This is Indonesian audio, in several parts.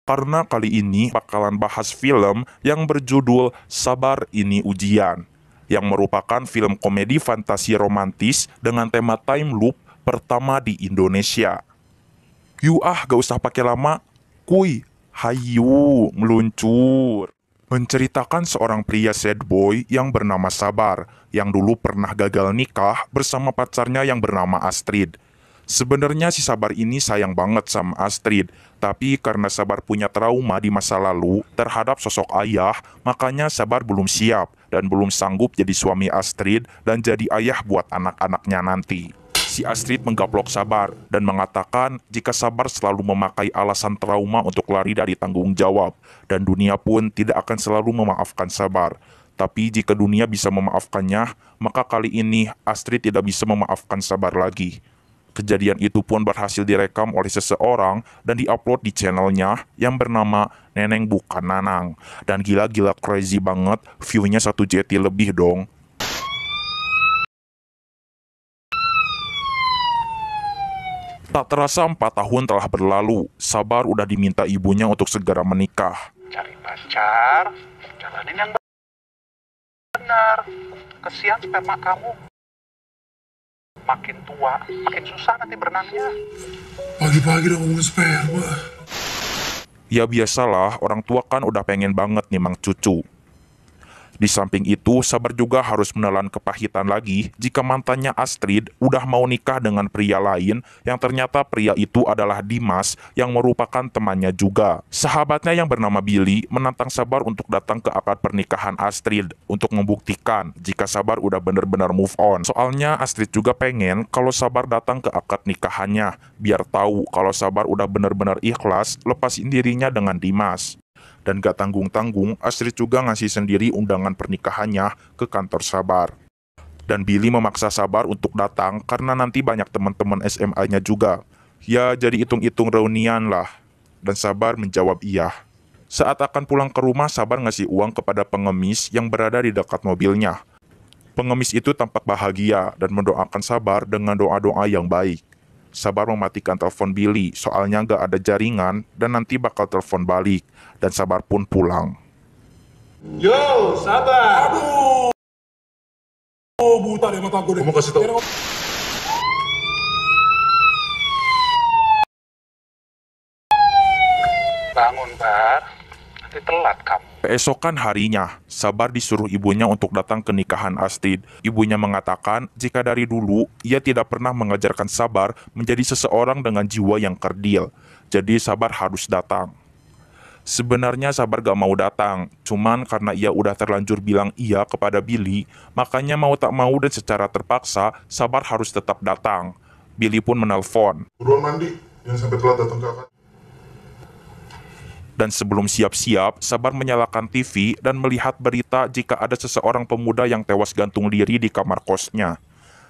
karena kali ini bakalan bahas film yang berjudul Sabar Ini Ujian, yang merupakan film komedi fantasi romantis dengan tema time loop pertama di Indonesia. Yuk gak usah pakai lama, kuy, hayu, meluncur. Menceritakan seorang pria sad boy yang bernama Sabar, yang dulu pernah gagal nikah bersama pacarnya yang bernama Astrid. Sebenarnya si Sabar ini sayang banget sama Astrid, tapi karena Sabar punya trauma di masa lalu terhadap sosok ayah, makanya Sabar belum siap dan belum sanggup jadi suami Astrid dan jadi ayah buat anak-anaknya nanti. Si Astrid menggaplok Sabar dan mengatakan jika Sabar selalu memakai alasan trauma untuk lari dari tanggung jawab, dan dunia pun tidak akan selalu memaafkan Sabar. Tapi jika dunia bisa memaafkannya, maka kali ini Astrid tidak bisa memaafkan Sabar lagi. Kejadian itu pun berhasil direkam oleh seseorang dan diupload di channelnya yang bernama Neneng Bukan Nanang. Dan gila-gila crazy banget, view-nya 1 JT lebih dong. Tak terasa 4 tahun telah berlalu, Sabar udah diminta ibunya untuk segera menikah. Cari pacar, jalanin yang benar. Kesian sperma kamu. Makin tua, makin susah nanti berenangnya. Pagi-pagi udah ngomongin sperma. Ya biasalah, orang tua kan udah pengen banget nimang cucu. Di samping itu, Sabar juga harus menelan kepahitan lagi jika mantannya Astrid udah mau nikah dengan pria lain yang ternyata pria itu adalah Dimas yang merupakan temannya juga. Sahabatnya yang bernama Billy menantang Sabar untuk datang ke akad pernikahan Astrid untuk membuktikan jika Sabar udah bener-bener move on. Soalnya Astrid juga pengen kalau Sabar datang ke akad nikahannya biar tahu kalau Sabar udah bener-bener ikhlas lepasin dirinya dengan Dimas. Dan gak tanggung-tanggung, Astrid juga ngasih sendiri undangan pernikahannya ke kantor Sabar. Dan Billy memaksa Sabar untuk datang karena nanti banyak teman-teman SMA-nya juga. Ya jadi hitung-hitung reunian lah. Dan Sabar menjawab iya. Saat akan pulang ke rumah, Sabar ngasih uang kepada pengemis yang berada di dekat mobilnya. Pengemis itu tampak bahagia dan mendoakan Sabar dengan doa-doa yang baik. Sabar mematikan telepon Billy, soalnya gak ada jaringan dan nanti bakal telepon balik. Dan Sabar pun pulang. Yo, Sabar. Aduh. Oh, buta deh mata gue deh. Kamu kasih tau. Bangun, Bar. Nanti telat kamu. Keesokan harinya, Sabar disuruh ibunya untuk datang ke nikahan Astrid. Ibunya mengatakan jika dari dulu ia tidak pernah mengajarkan Sabar menjadi seseorang dengan jiwa yang kerdil. Jadi Sabar harus datang. Sebenarnya Sabar gak mau datang, cuman karena ia udah terlanjur bilang iya kepada Billy, makanya mau tak mau dan secara terpaksa Sabar harus tetap datang. Billy pun menelpon. Buruan mandi, jangan sampai telat datang ke akad. Dan sebelum siap-siap, Sabar menyalakan TV dan melihat berita jika ada seseorang pemuda yang tewas gantung diri di kamar kosnya.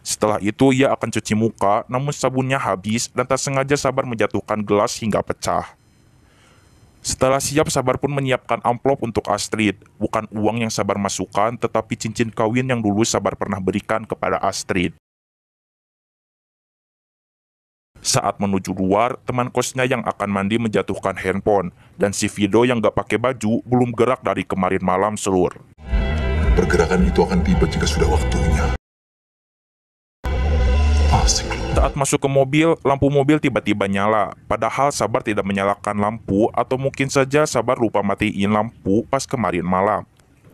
Setelah itu ia akan cuci muka, namun sabunnya habis dan tak sengaja Sabar menjatuhkan gelas hingga pecah. Setelah siap, Sabar pun menyiapkan amplop untuk Astrid. Bukan uang yang Sabar masukkan, tetapi cincin kawin yang dulu Sabar pernah berikan kepada Astrid. Saat menuju luar, teman kosnya yang akan mandi menjatuhkan handphone. Dan si Vido yang gak pakai baju belum gerak dari kemarin malam, Selur. Pergerakan itu akan tiba jika sudah waktunya. Asik. Saat masuk ke mobil, lampu mobil tiba-tiba nyala. Padahal Sabar tidak menyalakan lampu, atau mungkin saja Sabar lupa matiin lampu pas kemarin malam.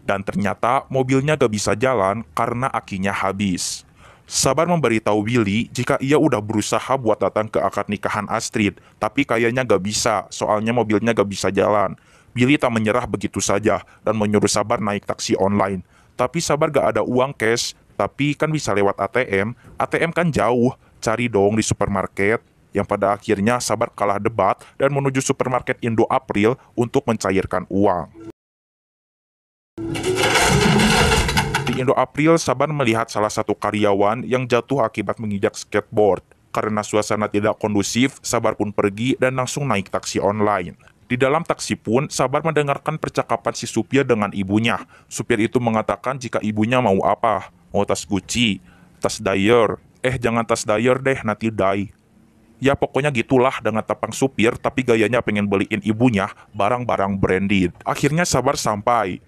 Dan ternyata mobilnya gak bisa jalan karena akinya habis. Sabar memberitahu Billy jika ia udah berusaha buat datang ke akad nikahan Astrid, tapi kayaknya gak bisa, soalnya mobilnya gak bisa jalan. Billy tak menyerah begitu saja dan menyuruh Sabar naik taksi online. Tapi Sabar gak ada uang cash, tapi kan bisa lewat ATM. ATM kan jauh. Cari dong di supermarket, yang pada akhirnya Sabar kalah debat dan menuju supermarket Indo April untuk mencairkan uang. Di Indo April, Sabar melihat salah satu karyawan yang jatuh akibat menginjak skateboard. Karena suasana tidak kondusif, Sabar pun pergi dan langsung naik taksi online. Di dalam taksi pun, Sabar mendengarkan percakapan si supir dengan ibunya. Supir itu mengatakan jika ibunya mau apa, mau tas Gucci, tas Dior, jangan tas Dior deh, nanti die. Ya pokoknya gitulah dengan tapang supir tapi gayanya pengen beliin ibunya barang-barang branded. Akhirnya Sabar sampai.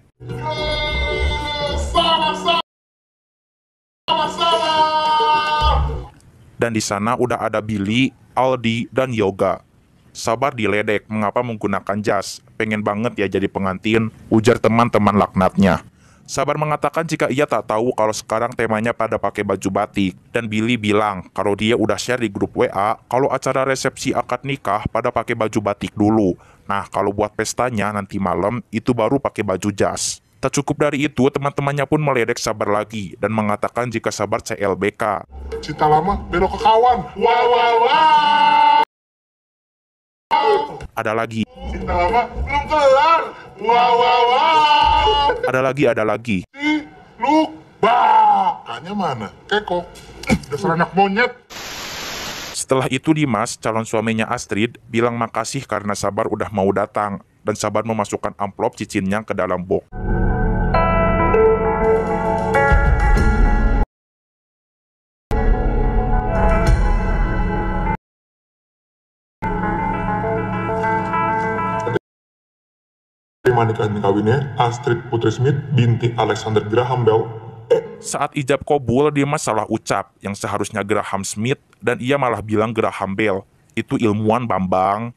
Dan di sana udah ada Billy, Aldi, dan Yoga. Sabar diledek mengapa menggunakan jas. Pengen banget ya jadi pengantin, ujar teman-teman laknatnya. Sabar mengatakan jika ia tak tahu kalau sekarang temanya pada pakai baju batik. Dan Billy bilang kalau dia udah share di grup WA kalau acara resepsi akad nikah pada pakai baju batik dulu. Nah kalau buat pestanya nanti malam itu baru pakai baju jas. Tak cukup dari itu, teman-temannya pun meledek Sabar lagi dan mengatakan jika Sabar CLBK. Cinta lama belok ke kawan. Wah wah wah. Ada lagi. Cinta lama belum kelar. Wah wah wah. Ada lagi. Lupa. Kakaknya mana? Kekok. Dasar anak monyet. Setelah itu Dimas, calon suaminya Astrid, bilang makasih karena Sabar udah mau datang. Dan Sabar memasukkan amplop cicinnya ke dalam box. Terima nikahan kawinnya Astrid Putri Smith binti Alexander Graham Bell. Saat ijab kabul, Dimas salah ucap yang seharusnya Graham Smith dan ia malah bilang Graham Bell. Itu ilmuwan Bambang.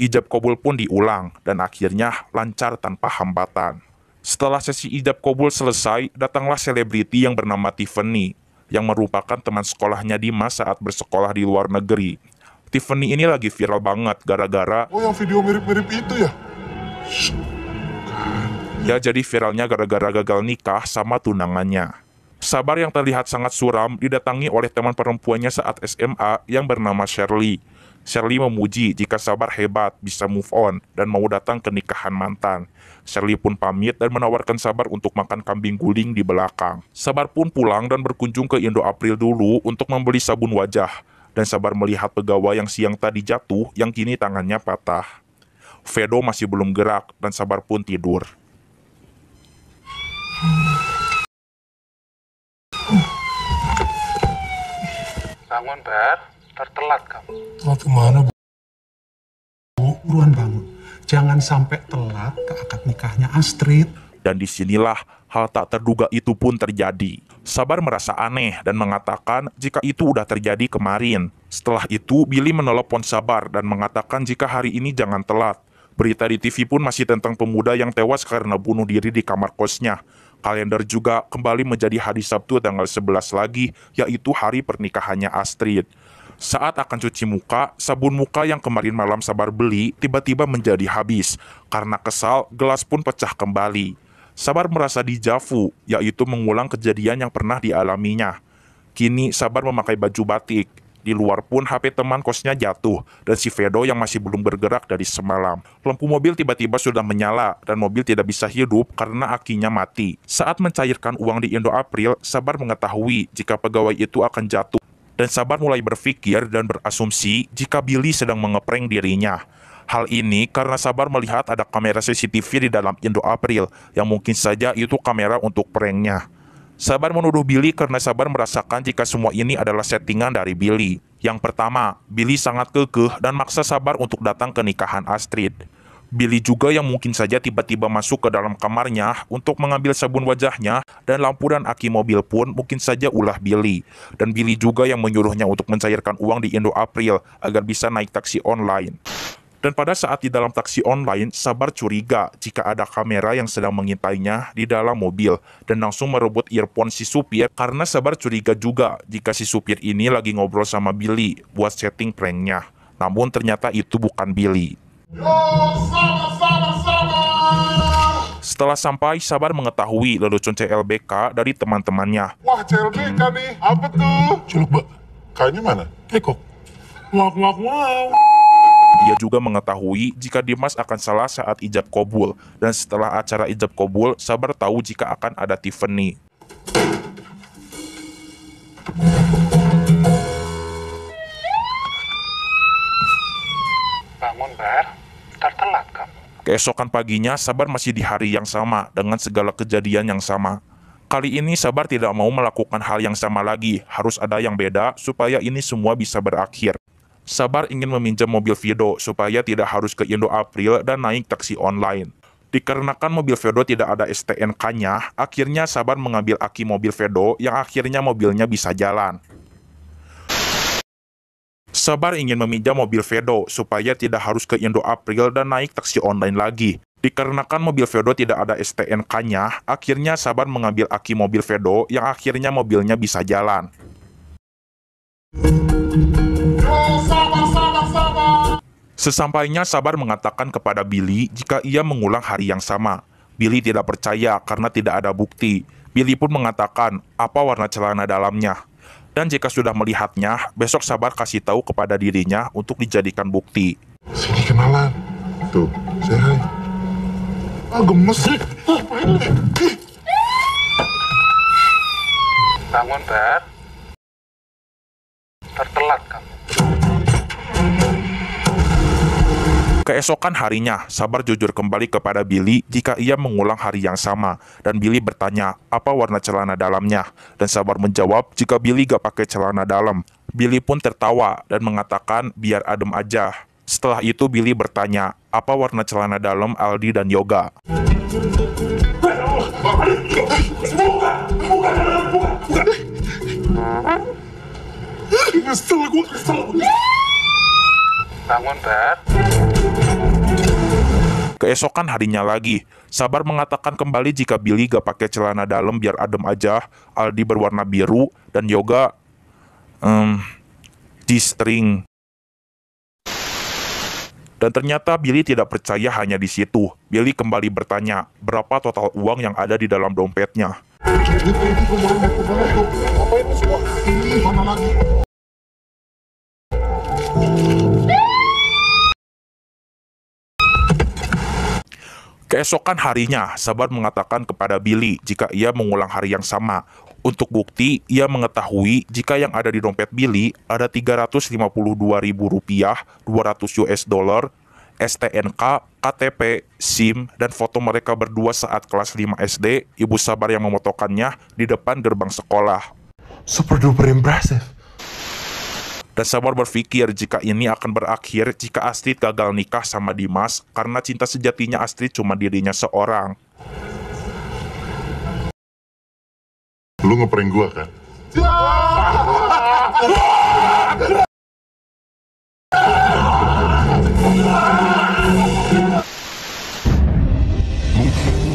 Ijab kabul pun diulang dan akhirnya lancar tanpa hambatan. Setelah sesi ijab kabul selesai, datanglah selebriti yang bernama Tiffany yang merupakan teman sekolahnya Dimas saat bersekolah di luar negeri. Tiffany ini lagi viral banget gara-gara Oh yang video mirip-mirip itu ya? ya jadi viralnya gara-gara gagal nikah sama tunangannya. Sabar yang terlihat sangat suram didatangi oleh teman perempuannya saat SMA yang bernama Shirley. Shirley memuji jika Sabar hebat bisa move on dan mau datang ke nikahan mantan. Shirley pun pamit dan menawarkan Sabar untuk makan kambing guling di belakang. Sabar pun pulang dan berkunjung ke Indo April dulu untuk membeli sabun wajah. Dan Sabar melihat pegawai yang siang tadi jatuh yang kini tangannya patah. Vedo masih belum gerak dan Sabar pun tidur. Bangun, Bar. Tertelat kamu. Mau kemana bu? Buruan bangun. Jangan sampai telat ke akad nikahnya Astrid. Dan disinilah hal tak terduga itu pun terjadi. Sabar merasa aneh dan mengatakan jika itu udah terjadi kemarin. Setelah itu, Billy menelepon Sabar dan mengatakan jika hari ini jangan telat. Berita di TV pun masih tentang pemuda yang tewas karena bunuh diri di kamar kosnya. Kalender juga kembali menjadi hari Sabtu tanggal 11 lagi, yaitu hari pernikahannya Astrid. Saat akan cuci muka, sabun muka yang kemarin malam Sabar beli tiba-tiba menjadi habis. Karena kesal, gelas pun pecah kembali. Sabar merasa dijavu, yaitu mengulang kejadian yang pernah dialaminya. Kini Sabar memakai baju batik. Di luar pun HP teman kosnya jatuh, dan si Vedo yang masih belum bergerak dari semalam. Lampu mobil tiba-tiba sudah menyala, dan mobil tidak bisa hidup karena akinya mati. Saat mencairkan uang di Indo April, Sabar mengetahui jika pegawai itu akan jatuh. Dan Sabar mulai berpikir dan berasumsi jika Billy sedang mengeprank dirinya. Hal ini karena Sabar melihat ada kamera CCTV di dalam Indo April, yang mungkin saja itu kamera untuk pranknya. Sabar menuduh Billy karena Sabar merasakan jika semua ini adalah settingan dari Billy. Yang pertama, Billy sangat kekeh dan maksa Sabar untuk datang ke nikahan Astrid. Billy juga yang mungkin saja tiba-tiba masuk ke dalam kamarnya untuk mengambil sabun wajahnya, dan lampu dan aki mobil pun mungkin saja ulah Billy. Dan Billy juga yang menyuruhnya untuk mencairkan uang di Indo April agar bisa naik taksi online. Dan pada saat di dalam taksi online, Sabar curiga jika ada kamera yang sedang mengintainya di dalam mobil dan langsung merebut earphone si supir karena Sabar curiga juga jika si supir ini lagi ngobrol sama Billy buat setting pranknya. Namun ternyata itu bukan Billy. Setelah sampai, Sabar mengetahui lelucon CLBK dari teman-temannya. Wah CLBK nih, apa tuh? Celuk mbak. Kayaknya mana? Kekok. Ngak. Ia juga mengetahui jika Dimas akan salah saat ijab kabul, dan setelah acara ijab kabul, Sabar tahu jika akan ada Tiffany. Bangun, Bar. Tertelat kamu. Keesokan paginya, Sabar masih di hari yang sama dengan segala kejadian yang sama. Kali ini Sabar tidak mau melakukan hal yang sama lagi, harus ada yang beda supaya ini semua bisa berakhir. Sabar ingin meminjam mobil Vido supaya tidak harus ke Indo April dan naik taksi online. Dikarenakan mobil Vedo tidak ada STNK-nya, akhirnya Sabar mengambil aki mobil Vedo yang akhirnya mobilnya bisa jalan. Sabar ingin meminjam mobil Vedo supaya tidak harus ke Indo April dan naik taksi online lagi. Dikarenakan mobil Vedo tidak ada STNK-nya, akhirnya Sabar mengambil aki mobil Vedo yang akhirnya mobilnya bisa jalan. Sesampainya Sabar mengatakan kepada Billy jika ia mengulang hari yang sama. Billy tidak percaya karena tidak ada bukti. Billy pun mengatakan apa warna celana dalamnya. Dan jika sudah melihatnya, besok Sabar kasih tahu kepada dirinya untuk dijadikan bukti. Sini kenalan. Tuh, say hi. Gemes. Bangun, Ber. Tertelat kamu. Keesokan harinya, Sabar jujur kembali kepada Billy jika ia mengulang hari yang sama. Dan Billy bertanya, apa warna celana dalamnya? Dan Sabar menjawab jika Billy gak pakai celana dalam. Billy pun tertawa dan mengatakan biar adem aja. Setelah itu Billy bertanya, apa warna celana dalam Aldi dan Yoga? Bangun, Ber. Keesokan harinya lagi, Sabar mengatakan kembali jika Billy gak pakai celana dalam biar adem aja, Aldi berwarna biru, dan Yoga G-string. Dan ternyata Billy tidak percaya hanya di situ. Billy kembali bertanya, berapa total uang yang ada di dalam dompetnya? Keesokan harinya, Sabar mengatakan kepada Billy jika ia mengulang hari yang sama. Untuk bukti, ia mengetahui jika yang ada di dompet Billy ada Rp352.000, 200 US dollar, STNK, KTP, SIM, dan foto mereka berdua saat kelas 5 SD, ibu Sabar yang memotokannya di depan gerbang sekolah. Super duper impressive. Dan Sabar berpikir jika ini akan berakhir jika Astrid gagal nikah sama Dimas karena cinta sejatinya Astrid cuma dirinya seorang. Lu ngeprank gua kan?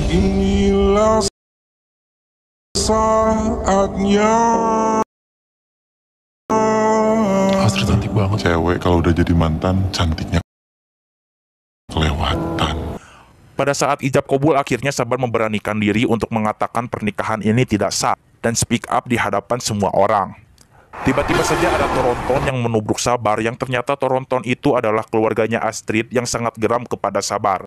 Inilah saatnya. Astrid cantik banget. Cewek kalau udah jadi mantan, cantiknya kelewatan. Pada saat ijab kabul akhirnya Sabar memberanikan diri untuk mengatakan pernikahan ini tidak sah dan speak up di hadapan semua orang. Tiba-tiba saja ada Toronton yang menubruk Sabar yang ternyata Toronton itu adalah keluarganya Astrid yang sangat geram kepada Sabar.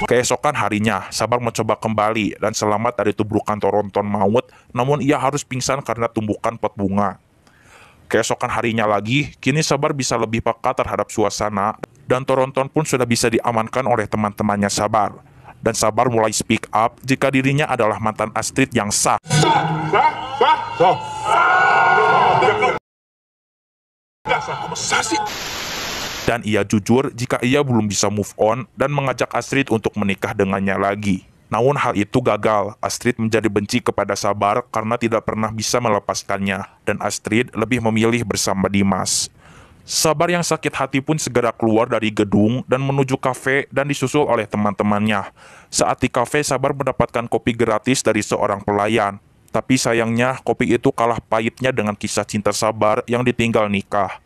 Keesokan harinya, Sabar mencoba kembali dan selamat dari tubrukan Toronton maut, namun ia harus pingsan karena tumbukan pot bunga. Keesokan harinya lagi, kini Sabar bisa lebih peka terhadap suasana, dan Toronton pun sudah bisa diamankan oleh teman-temannya Sabar. Dan Sabar mulai speak up jika dirinya adalah mantan Astrid yang sah. Dan ia jujur jika ia belum bisa move on dan mengajak Astrid untuk menikah dengannya lagi. Namun hal itu gagal. Astrid menjadi benci kepada Sabar karena tidak pernah bisa melepaskannya, dan Astrid lebih memilih bersama Dimas. Sabar yang sakit hati pun segera keluar dari gedung dan menuju kafe dan disusul oleh teman-temannya. Saat di kafe, Sabar mendapatkan kopi gratis dari seorang pelayan. Tapi sayangnya kopi itu kalah pahitnya dengan kisah cinta Sabar yang ditinggal nikah.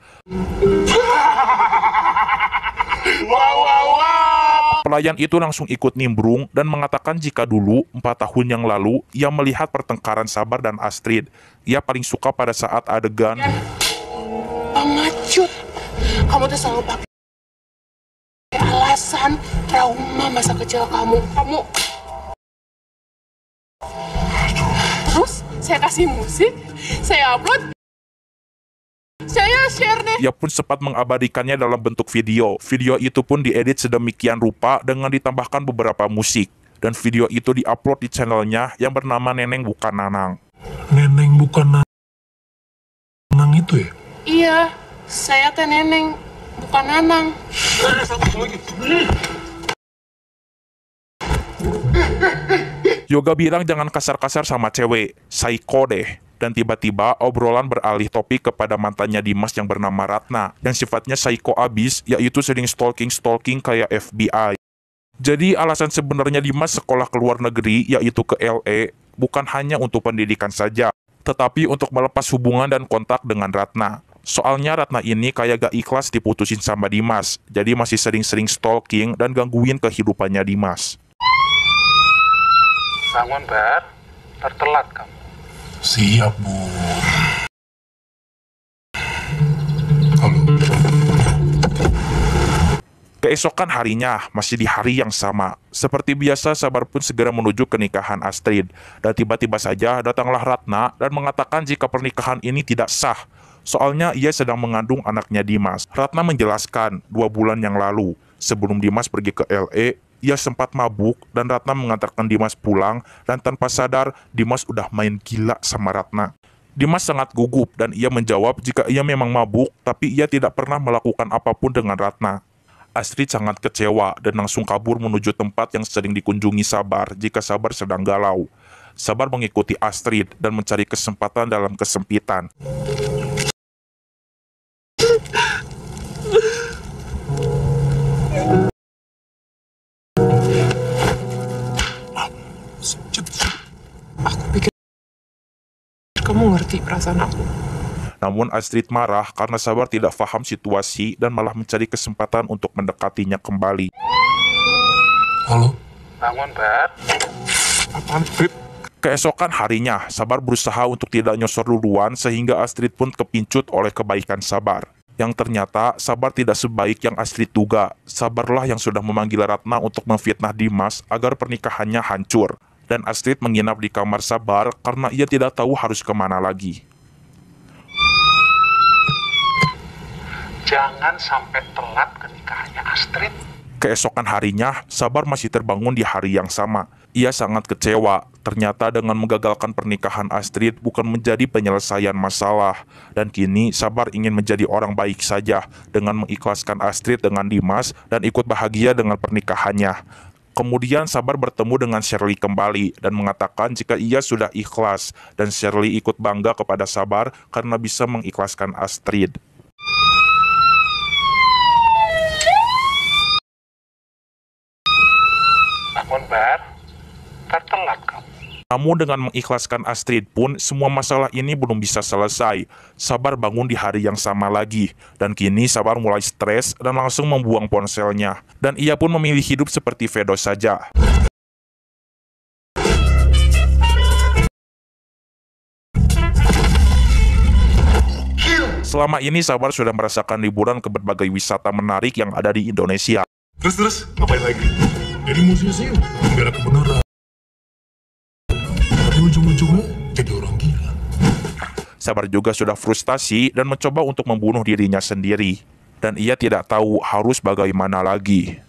Pelayan itu langsung ikut nimbrung dan mengatakan jika dulu 4 tahun yang lalu ia melihat pertengkaran Sabar dan Astrid. Ia paling suka pada saat adegan pengecut. Kamu tuh selalu pakai alasan trauma masa kecil kamu. Terus saya kasih musik, saya upload, saya share deh. Ia pun sempat mengabadikannya dalam bentuk video. Video itu pun diedit sedemikian rupa dengan ditambahkan beberapa musik. dan video itu diupload di channelnya yang bernama Neneng Bukan Nanang. Neneng bukan Nanang itu ya? Iya, saya teh Neneng, bukan Nanang. Yoga bilang jangan kasar-kasar sama cewek, psycho deh. Dan tiba-tiba obrolan beralih topik kepada mantannya Dimas yang bernama Ratna, yang sifatnya psycho abis, yaitu sering stalking kayak FBI. Jadi alasan sebenarnya Dimas sekolah ke luar negeri, yaitu ke LA, bukan hanya untuk pendidikan saja, tetapi untuk melepas hubungan dan kontak dengan Ratna. Soalnya Ratna ini kayak gak ikhlas diputusin sama Dimas, jadi masih sering-sering stalking dan gangguin kehidupannya Dimas. Bangun, Bar. Tertelat kamu. Siap, Bu. Halo. Keesokan harinya, masih di hari yang sama. Seperti biasa, Sabar pun segera menuju ke nikahan Astrid. Dan tiba-tiba saja datanglah Ratna dan mengatakan jika pernikahan ini tidak sah. Soalnya ia sedang mengandung anaknya Dimas. Ratna menjelaskan 2 bulan yang lalu, sebelum Dimas pergi ke LA, ia sempat mabuk dan Ratna mengantarkan Dimas pulang dan tanpa sadar Dimas udah main gila sama Ratna. Dimas sangat gugup dan ia menjawab jika ia memang mabuk tapi ia tidak pernah melakukan apapun dengan Ratna. Astrid sangat kecewa dan langsung kabur menuju tempat yang sering dikunjungi Sabar jika Sabar sedang galau. Sabar mengikuti Astrid dan mencari kesempatan dalam kesempitan. Aku pikir kamu ngerti perasaan aku. Namun Astrid marah karena Sabar tidak paham situasi dan malah mencari kesempatan untuk mendekatinya kembali. Halo. Bangun, Bar. Apaan, Beb? Keesokan harinya, Sabar berusaha untuk tidak nyosor duluan sehingga Astrid pun kepincut oleh kebaikan Sabar. Yang ternyata Sabar tidak sebaik yang Astrid duga. Sabarlah yang sudah memanggil Ratna untuk memfitnah Dimas agar pernikahannya hancur. Dan Astrid menginap di kamar Sabar karena ia tidak tahu harus kemana lagi. Jangan sampai telat ke nikahannya Astrid. Keesokan harinya, Sabar masih terbangun di hari yang sama. Ia sangat kecewa. Ternyata dengan menggagalkan pernikahan Astrid bukan menjadi penyelesaian masalah. Dan kini Sabar ingin menjadi orang baik saja dengan mengikhlaskan Astrid dengan Dimas dan ikut bahagia dengan pernikahannya. Kemudian Sabar bertemu dengan Shirley kembali dan mengatakan jika ia sudah ikhlas dan Shirley ikut bangga kepada Sabar karena bisa mengikhlaskan Astrid. Bangun, Bar. Tertelat kamu. Namun dengan mengikhlaskan Astrid pun, semua masalah ini belum bisa selesai. Sabar bangun di hari yang sama lagi. Dan kini Sabar mulai stres dan langsung membuang ponselnya. Dan ia pun memilih hidup seperti Vedo saja. Selama ini Sabar sudah merasakan liburan ke berbagai wisata menarik yang ada di Indonesia. Terus, ngapain lagi? Jadi musisi, membela kebenaran. Tapi ujung-ujungnya jadi orang gila. Sabar juga sudah frustasi dan mencoba untuk membunuh dirinya sendiri. Dan ia tidak tahu harus bagaimana lagi.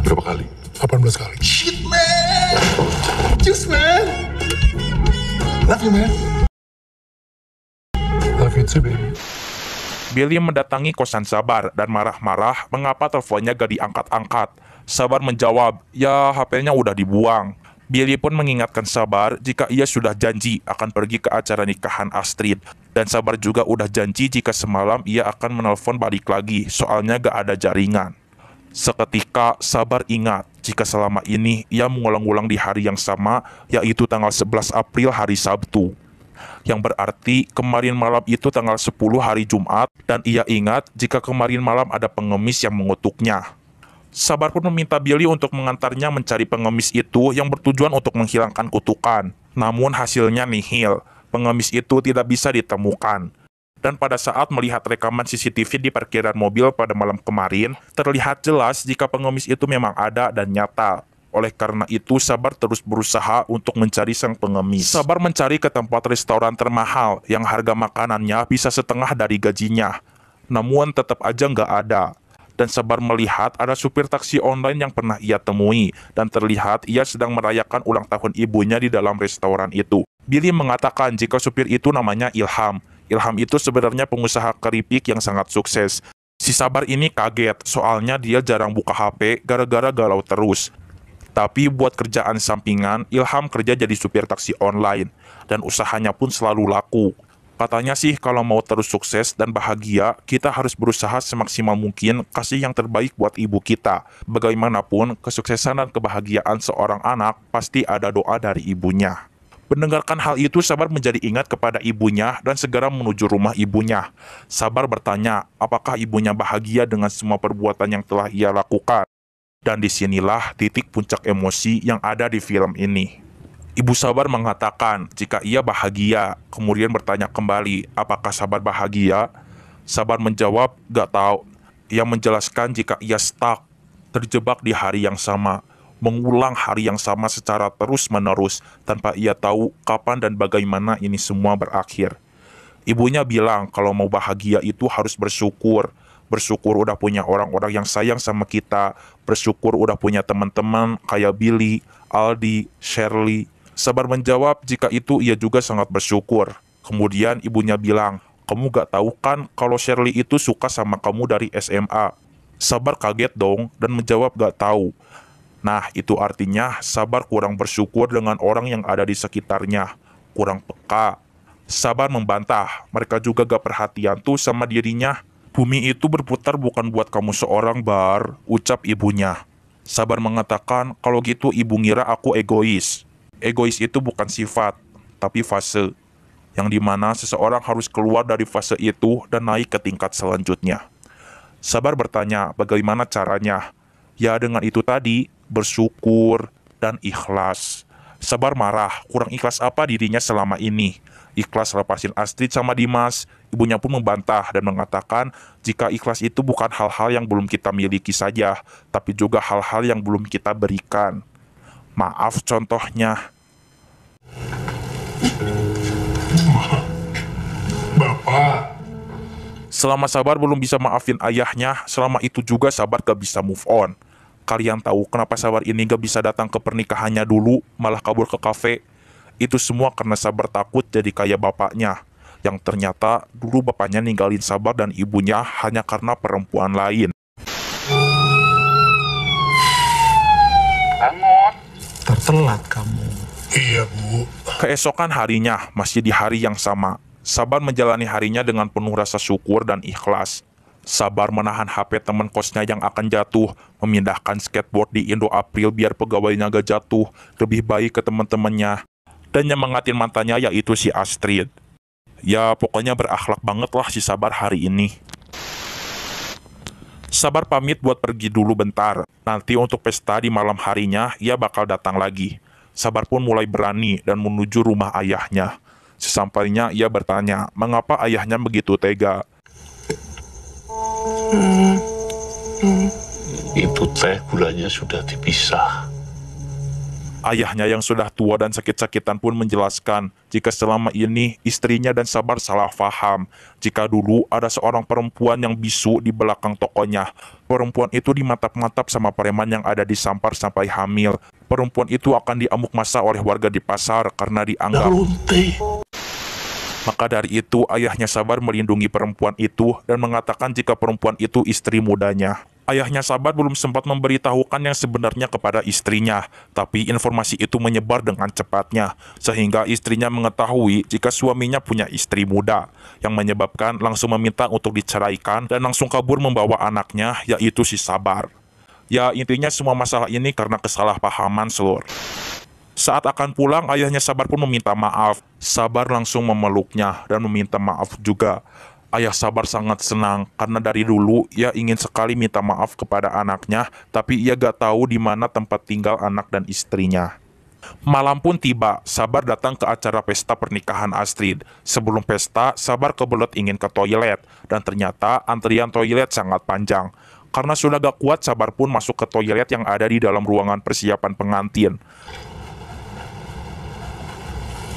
Berapa kali? 18 kali. Shit, man! Just, man! Love you, man! Love you too, baby. Billy mendatangi kosan Sabar dan marah-marah mengapa teleponnya gak diangkat-angkat. Sabar menjawab, ya HP-nya udah dibuang. Billy pun mengingatkan Sabar jika ia sudah janji akan pergi ke acara nikahan Astrid. Dan Sabar juga udah janji jika semalam ia akan menelpon balik lagi, soalnya gak ada jaringan. Seketika Sabar ingat jika selama ini ia mengulang-ulang di hari yang sama, yaitu tanggal 11 April hari Sabtu. Yang berarti kemarin malam itu tanggal 10 hari Jumat, dan ia ingat jika kemarin malam ada pengemis yang mengutuknya. Sabar pun meminta Billy untuk mengantarnya mencari pengemis itu yang bertujuan untuk menghilangkan kutukan. Namun hasilnya nihil, pengemis itu tidak bisa ditemukan. Dan pada saat melihat rekaman CCTV di parkiran mobil pada malam kemarin, terlihat jelas jika pengemis itu memang ada dan nyata. Oleh karena itu, Sabar terus berusaha untuk mencari sang pengemis. Sabar mencari ke tempat restoran termahal yang harga makanannya bisa setengah dari gajinya. namun tetap aja nggak ada. Dan Sabar melihat ada supir taksi online yang pernah ia temui, dan terlihat ia sedang merayakan ulang tahun ibunya di dalam restoran itu. Billy mengatakan jika supir itu namanya Ilham. Ilham itu sebenarnya pengusaha keripik yang sangat sukses. Si Sabar ini kaget, soalnya dia jarang buka HP gara-gara galau terus. Tapi buat kerjaan sampingan, Ilham kerja jadi supir taksi online, dan usahanya pun selalu laku. Katanya sih kalau mau terus sukses dan bahagia, kita harus berusaha semaksimal mungkin kasih yang terbaik buat ibu kita. Bagaimanapun, kesuksesan dan kebahagiaan seorang anak pasti ada doa dari ibunya. Mendengarkan hal itu, Sabar menjadi ingat kepada ibunya dan segera menuju rumah ibunya. Sabar bertanya, apakah ibunya bahagia dengan semua perbuatan yang telah ia lakukan? Dan disinilah titik puncak emosi yang ada di film ini. Ibu Sabar mengatakan jika ia bahagia, kemudian bertanya kembali, apakah Sabar bahagia? Sabar menjawab, gak tahu. Ia menjelaskan jika ia stuck, terjebak di hari yang sama, mengulang hari yang sama secara terus-menerus, tanpa ia tahu kapan dan bagaimana ini semua berakhir. Ibunya bilang kalau mau bahagia itu harus bersyukur. Bersyukur udah punya orang-orang yang sayang sama kita, bersyukur udah punya teman-teman kayak Billy, Aldi, Shirley. Sabar menjawab jika itu ia juga sangat bersyukur. Kemudian ibunya bilang, kamu gak tahu kan kalau Shirley itu suka sama kamu dari SMA? Sabar kaget dong dan menjawab gak tahu. Nah, itu artinya Sabar kurang bersyukur dengan orang yang ada di sekitarnya, kurang peka. Sabar membantah, mereka juga gak perhatian tuh sama dirinya. Bumi itu berputar bukan buat kamu seorang, Bar, ucap ibunya. Sabar mengatakan, kalau gitu ibu ngira aku egois. Egois itu bukan sifat, tapi fase, yang dimana seseorang harus keluar dari fase itu dan naik ke tingkat selanjutnya. Sabar bertanya, bagaimana caranya? Ya dengan itu tadi, bersyukur dan ikhlas. Sabar marah, kurang ikhlas apa dirinya selama ini? Ikhlas lepasin Astrid sama Dimas. Ibunya pun membantah dan mengatakan jika ikhlas itu bukan hal-hal yang belum kita miliki saja, tapi juga hal-hal yang belum kita berikan. Maaf contohnya. Bapak, Selama Sabar belum bisa maafin ayahnya, selama itu juga Sabar gak bisa move on. Kalian tahu kenapa Sabar ini gak bisa datang ke pernikahannya dulu, malah kabur ke kafe? Itu semua karena Sabar takut jadi kayak bapaknya, yang ternyata dulu bapaknya ninggalin Sabar dan ibunya hanya karena perempuan lain. Bangun. Tertelat kamu. iya Bu. Keesokan harinya, masih di hari yang sama, Sabar menjalani harinya dengan penuh rasa syukur dan ikhlas. Sabar menahan HP teman kosnya yang akan jatuh, memindahkan skateboard di Indo April biar pegawainya gak jatuh, lebih baik ke teman-temannya, dan nyemangatin mantannya yaitu si Astrid. Ya pokoknya berakhlak banget lah si Sabar hari ini. Sabar pamit buat pergi dulu bentar. Nanti untuk pesta di malam harinya, ia bakal datang lagi. Sabar pun mulai berani dan menuju rumah ayahnya. Sesampainya ia bertanya, mengapa ayahnya begitu tega? Itu teh gulanya sudah dipisah. Ayahnya yang sudah tua dan sakit-sakitan pun menjelaskan jika selama ini istrinya dan Sabar salah faham. Jika dulu ada seorang perempuan yang bisu di belakang tokonya. Perempuan itu dimatap-matap sama preman yang ada di Sampar sampai hamil. Perempuan itu akan diamuk masa oleh warga di pasar karena dianggap. Maka dari itu ayahnya Sabar melindungi perempuan itu dan mengatakan jika perempuan itu istri mudanya. Ayahnya Sabar belum sempat memberitahukan yang sebenarnya kepada istrinya, tapi informasi itu menyebar dengan cepatnya, sehingga istrinya mengetahui jika suaminya punya istri muda, yang menyebabkan langsung meminta untuk diceraikan dan langsung kabur membawa anaknya, yaitu si Sabar. Ya intinya semua masalah ini karena kesalahpahaman Seluruh. Saat akan pulang, ayahnya Sabar pun meminta maaf. Sabar langsung memeluknya dan meminta maaf juga. Ayah Sabar sangat senang karena dari dulu ia ingin sekali minta maaf kepada anaknya, tapi ia gak tahu di mana tempat tinggal anak dan istrinya. Malam pun tiba, Sabar datang ke acara pesta pernikahan Astrid. Sebelum pesta, Sabar kebelet ingin ke toilet, dan ternyata antrian toilet sangat panjang. Karena sudah gak kuat, Sabar pun masuk ke toilet yang ada di dalam ruangan persiapan pengantin.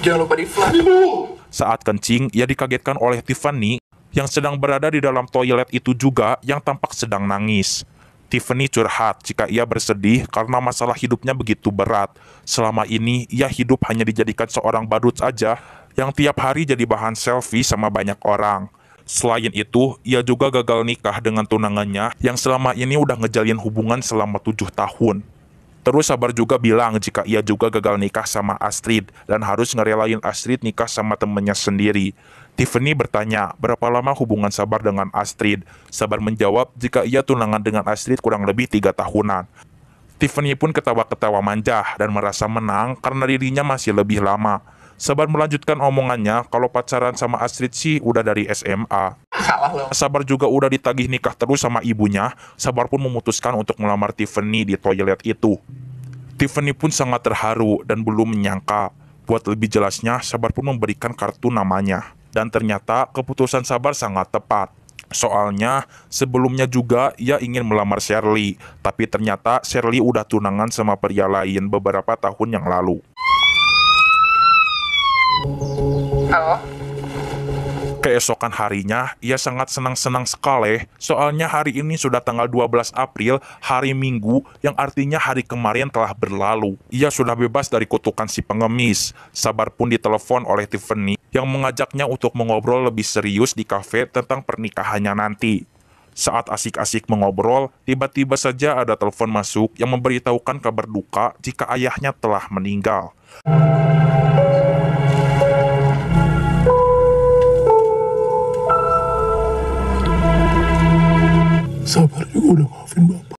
Jangan lupa di flash, Bu. Saat kencing, ia dikagetkan oleh Tiffany. Yang sedang berada di dalam toilet itu juga yang tampak sedang nangis. Tiffany curhat jika ia bersedih karena masalah hidupnya begitu berat. Selama ini ia hidup hanya dijadikan seorang badut aja yang tiap hari jadi bahan selfie sama banyak orang. Selain itu, ia juga gagal nikah dengan tunangannya yang selama ini udah ngejalin hubungan selama 7 tahun. Terus Sabar juga bilang jika ia juga gagal nikah sama Astrid dan harus ngerelain Astrid nikah sama temennya sendiri. Tiffany bertanya berapa lama hubungan Sabar dengan Astrid. Sabar menjawab jika ia tunangan dengan Astrid kurang lebih 3 tahunan. Tiffany pun ketawa-ketawa manja dan merasa menang karena dirinya masih lebih lama. Sabar melanjutkan omongannya kalau pacaran sama Astrid sih udah dari SMA. Sabar juga udah ditagih nikah terus sama ibunya. Sabar pun memutuskan untuk melamar Tiffany di toilet itu. Tiffany pun sangat terharu dan belum menyangka. Buat lebih jelasnya, Sabar pun memberikan kartu namanya. Dan ternyata keputusan Sabar sangat tepat. Soalnya sebelumnya juga ia ingin melamar Shirley. Tapi ternyata Shirley udah tunangan sama pria lain beberapa tahun yang lalu. Halo? Keesokan harinya, ia sangat senang-senang sekali, soalnya hari ini sudah tanggal 12 April, hari Minggu, yang artinya hari kemarin telah berlalu. Ia sudah bebas dari kutukan si pengemis. Sabar pun ditelepon oleh Tiffany, yang mengajaknya untuk mengobrol lebih serius di kafe tentang pernikahannya nanti. Saat asik-asik mengobrol, tiba-tiba saja ada telepon masuk yang memberitahukan kabar duka jika ayahnya telah meninggal. Sabar juga udah maafin Bapak.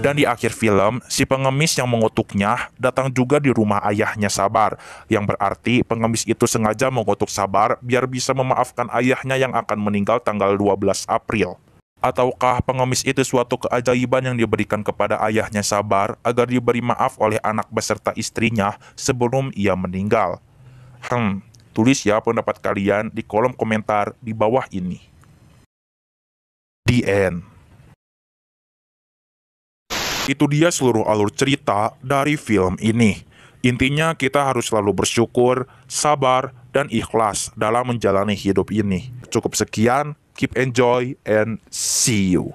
Dan di akhir film, si pengemis yang mengutuknya datang juga di rumah ayahnya Sabar, yang berarti pengemis itu sengaja mengutuk Sabar biar bisa memaafkan ayahnya yang akan meninggal tanggal 12 April. Ataukah pengemis itu suatu keajaiban yang diberikan kepada ayahnya Sabar agar diberi maaf oleh anak beserta istrinya sebelum ia meninggal? Tulis ya pendapat kalian di kolom komentar di bawah ini. The end. Itu dia seluruh alur cerita dari film ini. Intinya kita harus selalu bersyukur, sabar, dan ikhlas dalam menjalani hidup ini. Cukup sekian, keep enjoy, and see you.